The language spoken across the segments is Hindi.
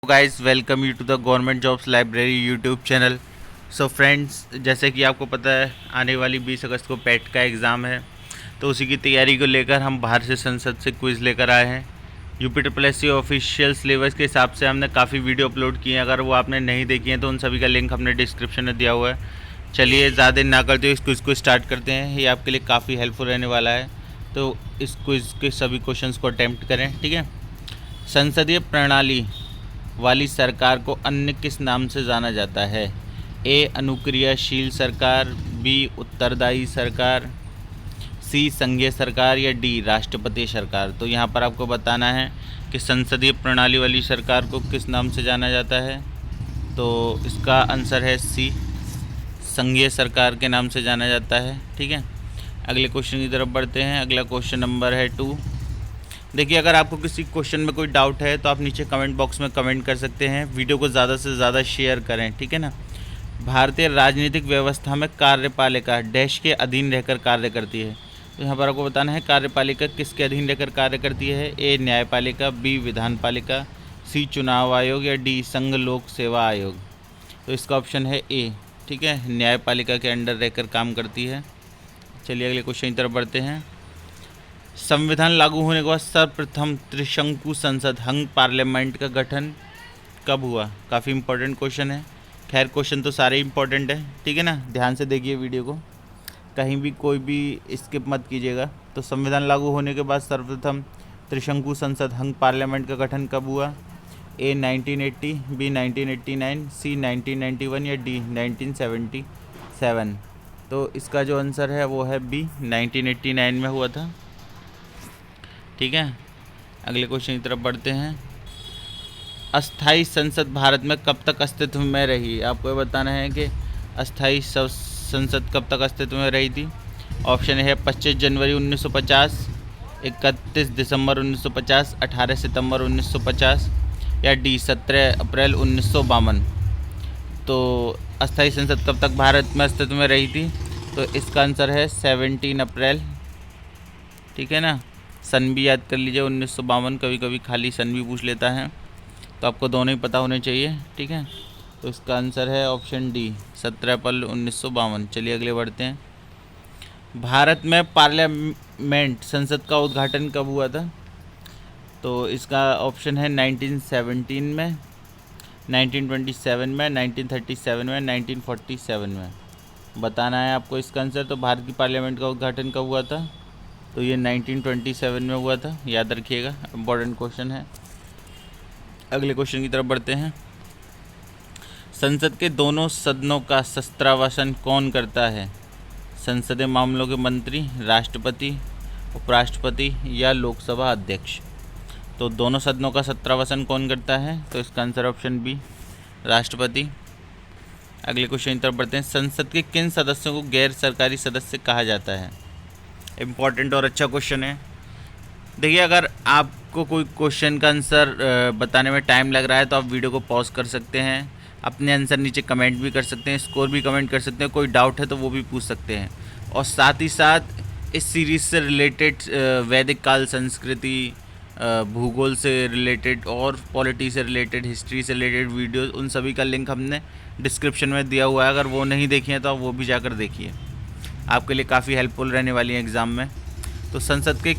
Guys welcome you to the government jobs library YouTube channel. So friends, जैसे कि आपको पता है आने वाली 20 अगस्त को पेट का एग्ज़ाम है, तो उसी की तैयारी को लेकर हम बाहर से संसद से क्विज़ लेकर आए हैं। UPSSC ऑफिशियल सिलेबस के हिसाब से हमने काफ़ी वीडियो अपलोड किए हैं। अगर वो आपने नहीं देखी हैं तो उन सभी का लिंक हमने डिस्क्रिप्शन में दिया हुआ है। चलिए ज़्यादा देर ना करते हुए इस क्विज़ को स्टार्ट करते हैं। ये आपके लिए काफ़ी हेल्पफुल रहने वाला है, तो इस क्विज़ के सभी क्वेश्चंस को अटेम्प्ट करें। ठीक है। संसदीय प्रणाली वाली सरकार को अन्य किस नाम से जाना जाता है? ए अनुक्रियाशील सरकार, बी उत्तरदायी सरकार, सी संघीय सरकार या डी राष्ट्रपति सरकार। तो यहाँ पर आपको बताना है कि संसदीय प्रणाली वाली सरकार को किस नाम से जाना जाता है। तो इसका आंसर है सी, संघीय सरकार के नाम से जाना जाता है। ठीक है। अगले क्वेश्चन की तरफ बढ़ते हैं। अगला क्वेश्चन नंबर है 2। देखिए, अगर आपको किसी क्वेश्चन में कोई डाउट है तो आप नीचे कमेंट बॉक्स में कमेंट कर सकते हैं। वीडियो को ज़्यादा से ज़्यादा शेयर करें। ठीक है ना। भारतीय राजनीतिक व्यवस्था में कार्यपालिका डैश के अधीन रहकर कार्य करती है। तो यहाँ पर आपको बताना है कार्यपालिका किसके अधीन रहकर कार्य करती है। ए न्यायपालिका, बी विधानपालिका, सी चुनाव आयोग या डी संघ लोक सेवा आयोग। तो इसका ऑप्शन है ए। ठीक है, न्यायपालिका के अंडर रहकर काम करती है। चलिए अगले क्वेश्चन की तरफ बढ़ते हैं। संविधान लागू होने के बाद सर्वप्रथम त्रिशंकु संसद हंग पार्लियामेंट का गठन कब हुआ? काफ़ी इंपॉर्टेंट क्वेश्चन है। खैर, क्वेश्चन तो सारे इंपॉर्टेंट है। ठीक है ना। ध्यान से देखिए वीडियो को, कहीं भी कोई भी स्किप मत कीजिएगा। तो संविधान लागू होने के बाद सर्वप्रथम त्रिशंकु संसद हंग पार्लियामेंट का गठन कब हुआ? ए 1980, बी 1989, सी 1991 या डी 1977। तो इसका जो आंसर है वो है बी, 1989 में हुआ था। ठीक है। अगले क्वेश्चन की तरफ बढ़ते हैं। अस्थाई संसद भारत में कब तक अस्तित्व में रही? आपको ये बताना है कि अस्थाई संसद कब तक अस्तित्व में रही थी। ऑप्शन है 25 जनवरी 1950, 31 दिसंबर 1950, 18 सितंबर 1950 या डी 17 अप्रैल 1952। तो अस्थाई संसद कब तक भारत में अस्तित्व में रही थी? तो इसका आंसर है 17 अप्रैल। ठीक है ना। सन भी याद कर लीजिए, 1952। कभी कभी खाली सन भी पूछ लेता है, तो आपको दोनों ही पता होने चाहिए। ठीक है। तो इसका आंसर है ऑप्शन डी, 17 अप्रैल 1952। चलिए अगले बढ़ते हैं। भारत में पार्लियामेंट संसद का उद्घाटन कब हुआ था? तो इसका ऑप्शन है 1917 में, 1927 में, 1937 में, 1947 में। बताना है आपको इसका आंसर। तो भारत की पार्लियामेंट का उद्घाटन कब हुआ था? तो ये 1927 में हुआ था, याद रखिएगा, इम्पॉर्टेंट क्वेश्चन है। अगले क्वेश्चन की तरफ बढ़ते हैं। संसद के दोनों सदनों का शस्त्रावसान कौन करता है? संसदीय मामलों के मंत्री, राष्ट्रपति, उपराष्ट्रपति या लोकसभा अध्यक्ष। तो दोनों सदनों का शस्त्रावसान कौन करता है? तो इसका आंसर ऑप्शन बी, राष्ट्रपति। अगले क्वेश्चन की तरफ बढ़ते हैं। संसद के किन सदस्यों को गैर सरकारी सदस्य कहा जाता है? इम्पॉर्टेंट और अच्छा क्वेश्चन है। देखिए, अगर आपको कोई क्वेश्चन का आंसर बताने में टाइम लग रहा है तो आप वीडियो को पॉज कर सकते हैं, अपने आंसर नीचे कमेंट भी कर सकते हैं, स्कोर भी कमेंट कर सकते हैं, कोई डाउट है तो वो भी पूछ सकते हैं। और साथ ही साथ इस सीरीज़ से रिलेटेड वैदिक काल संस्कृति, भूगोल से रिलेटेड और पॉलिटी से रिलेटेड, हिस्ट्री से रिलेटेड वीडियोज़, उन सभी का लिंक हमने डिस्क्रिप्शन में दिया हुआ है। अगर वो नहीं देखी है तो आप वो भी जाकर देखिए, आपके लिए काफ़ी हेल्पफुल रहने वाली है एग्ज़ाम में। तो संसद के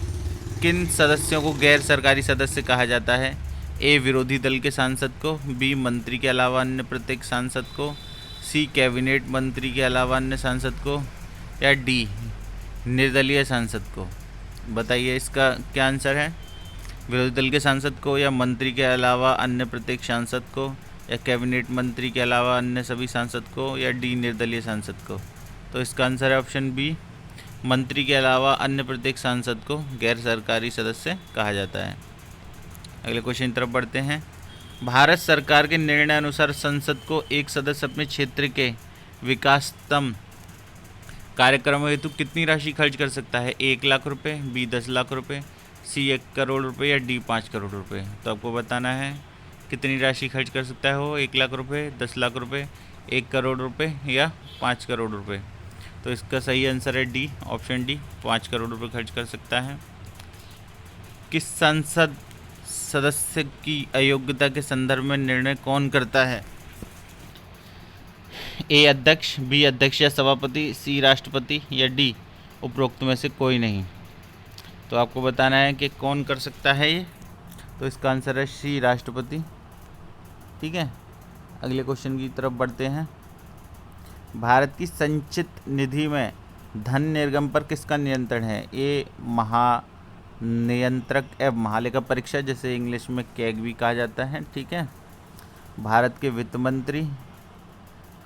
किन सदस्यों को गैर सरकारी सदस्य कहा जाता है? ए विरोधी दल के सांसद को, बी मंत्री के अलावा अन्य प्रत्येक सांसद को, सी कैबिनेट मंत्री के अलावा अन्य सांसद को या डी निर्दलीय सांसद को। बताइए इसका क्या आंसर है? विरोधी दल के सांसद को, या मंत्री के अलावा अन्य प्रत्येक सांसद को, या कैबिनेट मंत्री के अलावा अन्य सभी सांसद को, या डी निर्दलीय सांसद को। तो इसका आंसर है ऑप्शन बी, मंत्री के अलावा अन्य प्रत्येक सांसद को गैर सरकारी सदस्य कहा जाता है। अगले क्वेश्चन की तरफ बढ़ते हैं। भारत सरकार के निर्णय अनुसार संसद को एक सदस्य अपने क्षेत्र के विकासतम कार्यक्रमों हेतु कितनी राशि खर्च कर सकता है? 1 लाख रुपये, बी 10 लाख रुपये, सी 1 करोड़ रुपये या डी 5 करोड़ रुपये। तो आपको बताना है कितनी राशि खर्च कर सकता है वो। 1 लाख रुपये, 10 लाख रुपये, 1 करोड़ रुपये या 5 करोड़ रुपये। तो इसका सही आंसर है डी, ऑप्शन डी, 5 करोड़ रुपये खर्च कर सकता है। किस सांसद सदस्य की अयोग्यता के संदर्भ में निर्णय कौन करता है? ए अध्यक्ष, बी अध्यक्ष या सभापति, सी राष्ट्रपति या डी उपरोक्त में से कोई नहीं। तो आपको बताना है कि कौन कर सकता है ये। तो इसका आंसर है सी राष्ट्रपति। ठीक है, अगले क्वेश्चन की तरफ बढ़ते हैं। भारत की संचित निधि में धन निर्गम पर किसका नियंत्रण है? ए महानियंत्रक एवं महालेखा परीक्षक, जिसे इंग्लिश में कैग भी कहा जाता है। ठीक है, भारत के वित्त मंत्री,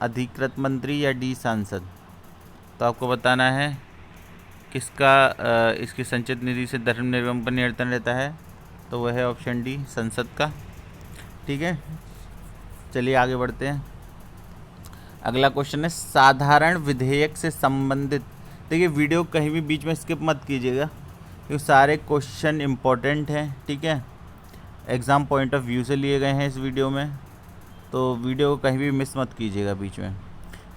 अधिकृत मंत्री या डी सांसद। तो आपको बताना है किसका इसकी संचित निधि से धन निर्गम पर नियंत्रण रहता है। तो वह है ऑप्शन डी, संसद का। ठीक है, चलिए आगे बढ़ते हैं। अगला क्वेश्चन है साधारण विधेयक से संबंधित। देखिए, वीडियो कहीं भी बीच में स्किप मत कीजिएगा, क्योंकि सारे क्वेश्चन इम्पोर्टेंट हैं। ठीक है, एग्ज़ाम पॉइंट ऑफ व्यू से लिए गए हैं इस वीडियो में, तो वीडियो को कहीं भी मिस मत कीजिएगा बीच में।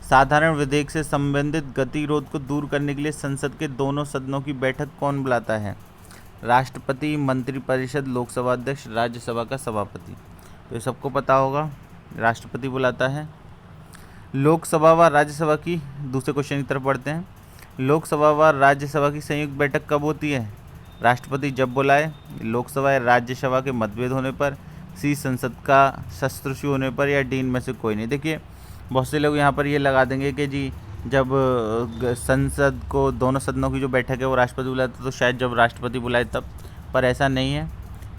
साधारण विधेयक से संबंधित गतिरोध को दूर करने के लिए संसद के दोनों सदनों की बैठक कौन बुलाता है? राष्ट्रपति, मंत्रिपरिषद, लोकसभा अध्यक्ष, राज्यसभा का सभापति। तो ये सबको पता होगा, राष्ट्रपति बुलाता है। लोकसभा व राज्यसभा की, दूसरे क्वेश्चन की तरफ बढ़ते हैं। लोकसभा व राज्यसभा की संयुक्त बैठक कब होती है? राष्ट्रपति जब बुलाए, लोकसभा या राज्यसभा के मतभेद होने पर, सी संसद का शस्त्रशु होने पर, या डी इनमें से कोई नहीं। देखिए, बहुत से लोग यहाँ पर ये लगा देंगे कि जी जब संसद को दोनों सदनों की जो बैठक है वो राष्ट्रपति बुलाता है, तो शायद जब राष्ट्रपति बुलाए तब, पर ऐसा नहीं है।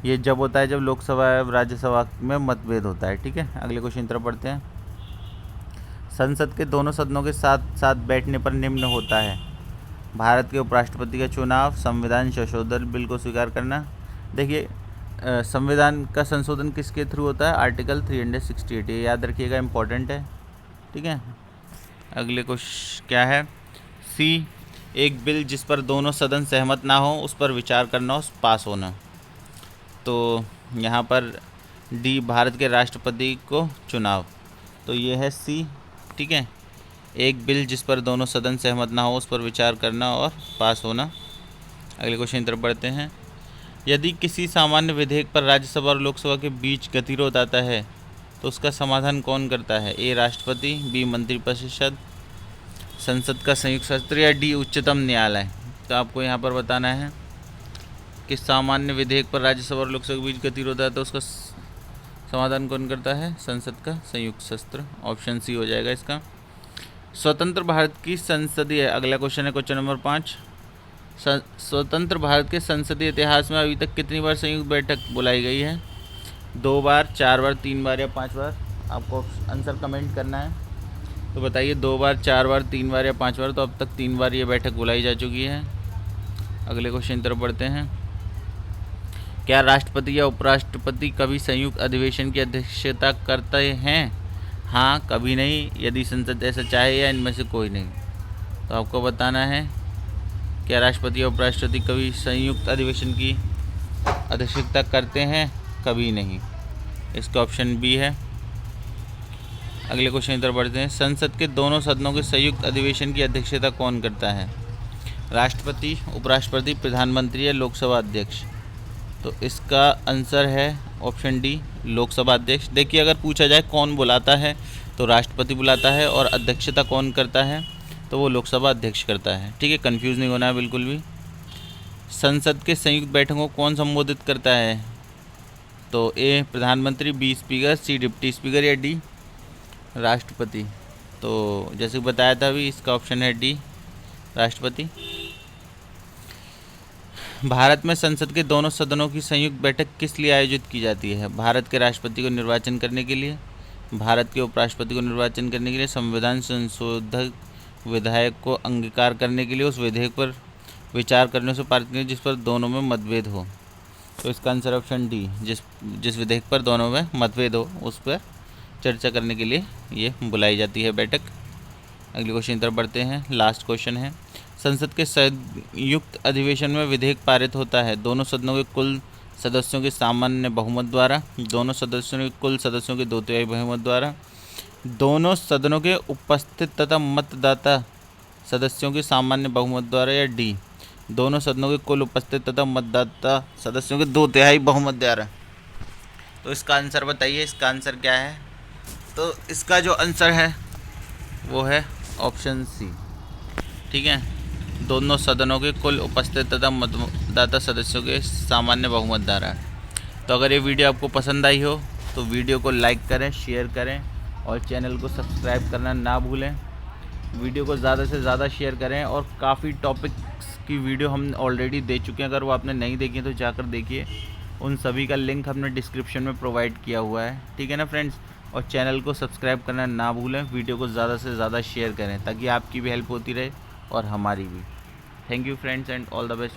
ये जब होता है जब लोकसभा या राज्यसभा में मतभेद होता है। ठीक है, अगले क्वेश्चन की तरफ बढ़ते हैं। संसद के दोनों सदनों के साथ साथ बैठने पर निम्न होता है: भारत के उपराष्ट्रपति का चुनाव, संविधान संशोधन बिल को स्वीकार करना। देखिए, संविधान का संशोधन किसके थ्रू होता है? आर्टिकल 368, ये याद रखिएगा, इम्पोर्टेंट है। ठीक है, अगले क्वेश्चन क्या है? सी, एक बिल जिस पर दोनों सदन सहमत ना हो उस पर विचार करना, उस पास होना। तो यहाँ पर डी, भारत के राष्ट्रपति को चुनाव। तो ये है सी। ठीक है, एक बिल जिस पर दोनों सदन सहमत ना हो उस पर विचार करना और पास होना। अगले क्वेश्चन की तरफ बढ़ते हैं। यदि किसी सामान्य विधेयक पर राज्यसभा और लोकसभा के बीच गतिरोध आता है तो उसका समाधान कौन करता है? ए राष्ट्रपति, बी मंत्रिपरिषद, संसद का संयुक्त सत्र, या डी उच्चतम न्यायालय। तो आपको यहाँ पर बताना है कि सामान्य विधेयक पर राज्यसभा और लोकसभा के बीच गतिरोध आता है तो उसका समाधान कौन करता है? संसद का संयुक्त सत्र। ऑप्शन सी हो जाएगा इसका। स्वतंत्र भारत की संसदीय, अगला क्वेश्चन है क्वेश्चन नंबर 5। स्वतंत्र भारत के संसदीय इतिहास में अभी तक कितनी बार संयुक्त बैठक बुलाई गई है? 2 बार, 4 बार, 3 बार या 5 बार? आपको आंसर कमेंट करना है। तो बताइए, 2 बार, 4 बार, 3 बार या 5 बार? तो अब तक 3 बार ये बैठक बुलाई जा चुकी है। अगले क्वेश्चन की तरफ बढ़ते हैं। क्या राष्ट्रपति या उपराष्ट्रपति कभी संयुक्त अधिवेशन की अध्यक्षता करते हैं? हाँ, कभी नहीं, यदि संसद ऐसा चाहे, या इनमें से कोई नहीं। तो आपको बताना है क्या राष्ट्रपति या उपराष्ट्रपति कभी संयुक्त अधिवेशन की अध्यक्षता करते हैं? कभी नहीं, इसका ऑप्शन बी है। अगले क्वेश्चन की तरफ बढ़ते हैं। संसद के दोनों सदनों के संयुक्त अधिवेशन की अध्यक्षता कौन करता है? राष्ट्रपति, उपराष्ट्रपति, प्रधानमंत्री या लोकसभा अध्यक्ष? तो इसका आंसर है ऑप्शन डी, लोकसभा अध्यक्ष। देखिए, अगर पूछा जाए कौन बुलाता है तो राष्ट्रपति बुलाता है, और अध्यक्षता कौन करता है? तो वो लोकसभा अध्यक्ष करता है। ठीक है, कंफ्यूज नहीं होना है बिल्कुल भी। संसद के संयुक्त बैठकों को कौन संबोधित करता है? तो ए प्रधानमंत्री, बी स्पीकर, सी डिप्टी स्पीकर, या डी राष्ट्रपति? तो जैसे बताया था अभी, इसका ऑप्शन है डी, राष्ट्रपति। भारत में संसद के दोनों सदनों की संयुक्त बैठक किस लिए आयोजित की जाती है? भारत के राष्ट्रपति को निर्वाचन करने के लिए, भारत के उपराष्ट्रपति को निर्वाचन करने के लिए, संविधान संशोधक विधेयक को अंगीकार करने के लिए, उस विधेयक पर विचार करने से पारित करने जिस पर दोनों में मतभेद हो। तो इसका आंसर ऑप्शन डी, जिस विधेयक पर दोनों में मतभेद हो उस पर चर्चा करने के लिए ये बुलाई जाती है बैठक। अगले क्वेश्चन की तरफ बढ़ते हैं। लास्ट क्वेश्चन है, संसद के संयुक्त अधिवेशन में विधेयक पारित होता है दोनों सदनों के कुल सदस्यों के सामान्य बहुमत द्वारा, दोनों सदस्यों के कुल सदस्यों के 2/3 बहुमत द्वारा, दोनों सदनों के उपस्थित तथा मतदाता सदस्यों के सामान्य बहुमत द्वारा, या डी दोनों सदनों के कुल उपस्थित तथा मतदाता सदस्यों के 2/3 बहुमत द्वारा? तो इसका आंसर बताइए, इसका आंसर क्या है? तो इसका जो आंसर है वो है ऑप्शन सी। ठीक है, दोनों सदनों के कुल उपस्थित तथा मतदाता सदस्यों के सामान्य बहुमत द्वारा। तो अगर ये वीडियो आपको पसंद आई हो तो वीडियो को लाइक करें, शेयर करें और चैनल को सब्सक्राइब करना ना भूलें। वीडियो को ज़्यादा से ज़्यादा शेयर करें और काफ़ी टॉपिक्स की वीडियो हम ऑलरेडी दे चुके हैं, अगर वो आपने नहीं देखी तो जाकर देखिए। उन सभी का लिंक हमने डिस्क्रिप्शन में प्रोवाइड किया हुआ है। ठीक है ना फ्रेंड्स, और चैनल को सब्सक्राइब करना ना भूलें। वीडियो को ज़्यादा से ज़्यादा शेयर करें ताकि आपकी भी हेल्प होती रहे और हमारी भी। Thank you friends and all the best.